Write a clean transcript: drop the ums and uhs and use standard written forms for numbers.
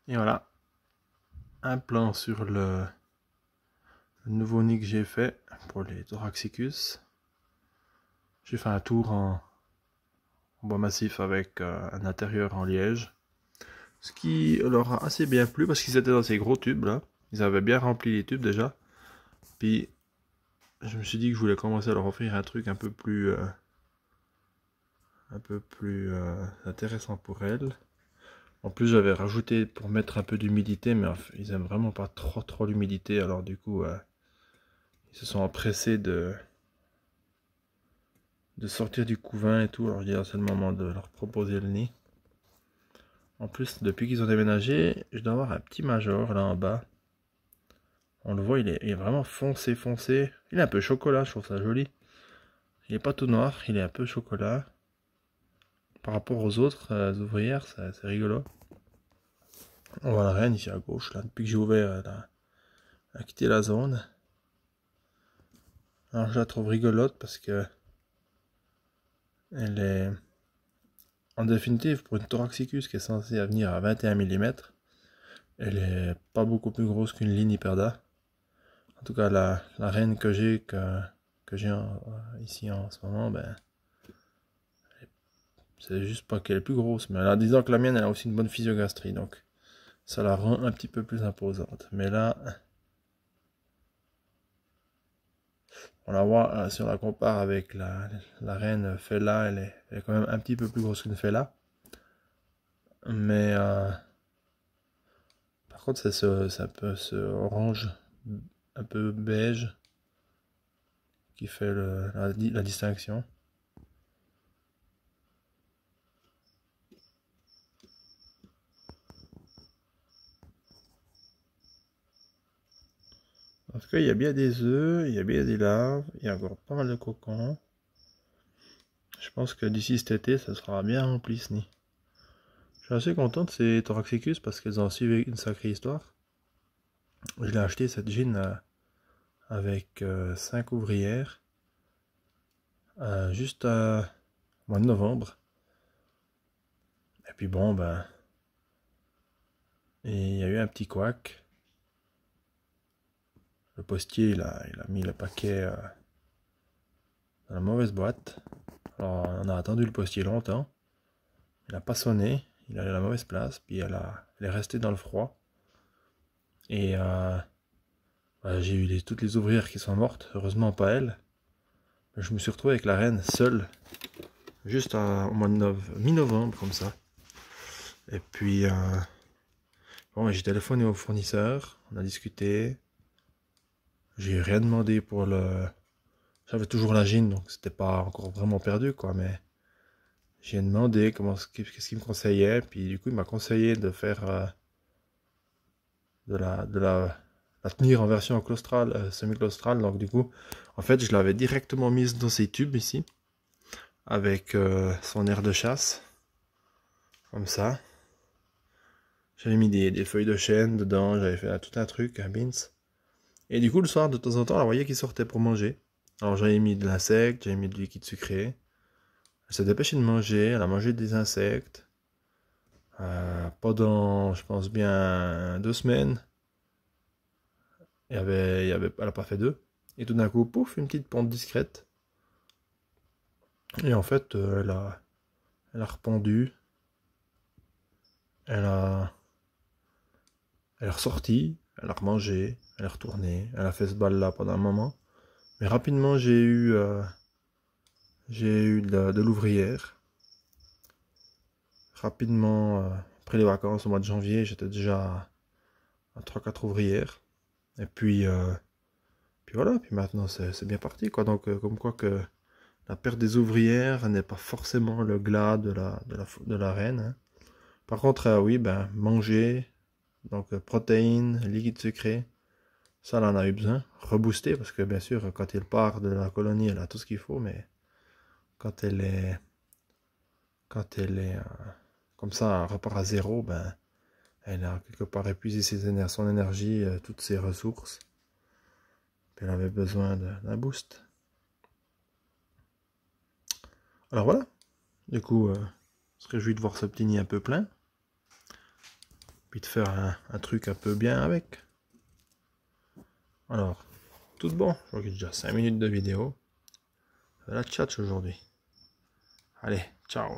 Et voilà, un plan sur le nouveau nid que j'ai fait pour les Thoraxicus. J'ai fait un tour en bois massif avec un intérieur en liège. Ce qui leur a assez bien plu parce qu'ils étaient dans ces gros tubes là. Ils avaient bien rempli les tubes déjà. Puis je me suis dit que je voulais commencer à leur offrir un truc un peu plus intéressant pour elles. En plus, j'avais rajouté pour mettre un peu d'humidité, mais ils aiment vraiment pas trop l'humidité. Alors du coup, ils se sont empressés de sortir du couvain et tout. Alors il c'est le moment de leur proposer le nid. En plus, depuis qu'ils ont déménagé, je dois avoir un petit major là en bas. On le voit, il est vraiment foncé. Il est un peu chocolat, je trouve ça joli. Il est pas tout noir, il est un peu chocolat. Par rapport aux autres ouvrières, c'est rigolo. On voit la reine ici à gauche, là, depuis que j'ai ouvert, elle a quitté la zone. Alors je la trouve rigolote parce que elle est, en définitive, pour une Thoraxicus qui est censée venir à 21 mm, elle est pas beaucoup plus grosse qu'une Liniperda. En tout cas, la reine que j'ai ici en ce moment, ben, c'est juste pas qu'elle est plus grosse. Mais là, disons que la mienne, elle a aussi une bonne physiogastrie, donc ça la rend un petit peu plus imposante. Mais là, on la voit, si on la compare avec la reine Fella, elle est quand même un petit peu plus grosse qu'une Fella. Mais par contre, c'est un peu ce orange un peu beige qui fait la distinction. En tout cas, il y a bien des œufs, il y a bien des larves, il y a encore pas mal de cocons. Je pense que d'ici cet été, ça sera bien rempli ce nid. Je suis assez content de ces Thoraxicus parce qu'elles ont suivi une sacrée histoire. Je l'ai acheté cette gine avec 5 ouvrières juste au mois de novembre. Et puis bon, ben, il y a eu un petit couac. Le postier, il a mis le paquet dans la mauvaise boîte. Alors, on a attendu le postier longtemps. Il n'a pas sonné. Il allait à la mauvaise place. Puis elle est restée dans le froid. Et j'ai eu toutes les ouvrières qui sont mortes. Heureusement pas elle. Mais je me suis retrouvé avec la reine seule. Juste au mois de mi-novembre comme ça. Et puis, bon, j'ai téléphoné au fournisseur. On a discuté. J'ai rien demandé pour le... J'avais toujours la gine, donc c'était pas encore vraiment perdu, quoi, mais j'ai demandé qu'est-ce qu'il me conseillait, puis du coup il m'a conseillé de faire la tenir en version claustrale, semi-claustrale, donc du coup, en fait, je l'avais directement mise dans ces tubes ici, avec son air de chasse, comme ça. J'avais mis des feuilles de chêne dedans, j'avais fait tout un truc, un beans. Et du coup, le soir, de temps en temps, on voyait qu'il sortait pour manger. Alors j'avais mis de l'insecte, j'avais mis du liquide sucré. Elle s'est dépêchée de manger, elle a mangé des insectes. Pendant, je pense bien, 2 semaines. Elle a pas fait deux. Et tout d'un coup, pouf, une petite pente discrète. Et en fait, elle a repondu. Elle a, elle est ressortie. Elle a remangé. Elle est retournée. Elle a fait ce bal là pendant un moment. Mais rapidement, j'ai eu de l'ouvrière. Rapidement, après les vacances au mois de janvier, j'étais déjà à 3-4 ouvrières. Et puis voilà, puis maintenant c'est bien parti, quoi. Donc, comme quoi que la perte des ouvrières n'est pas forcément le glas de la reine, hein. Par contre, oui, ben, manger, donc protéines, liquide sucré, ça, elle en a eu besoin. Rebooster, parce que bien sûr, quand elle part de la colonie, elle a tout ce qu'il faut, mais quand elle est, quand elle est comme ça, elle repart à zéro, ben, elle a quelque part épuisé son énergie, toutes ses ressources. Puis elle avait besoin d'un boost. Alors voilà, du coup, on se réjouit de voir ce petit nid un peu plein. puis de faire un truc un peu bien avec. Alors, tout bon, je vois que j'ai déjà 5 minutes de vidéo. La chat aujourd'hui. Allez, ciao.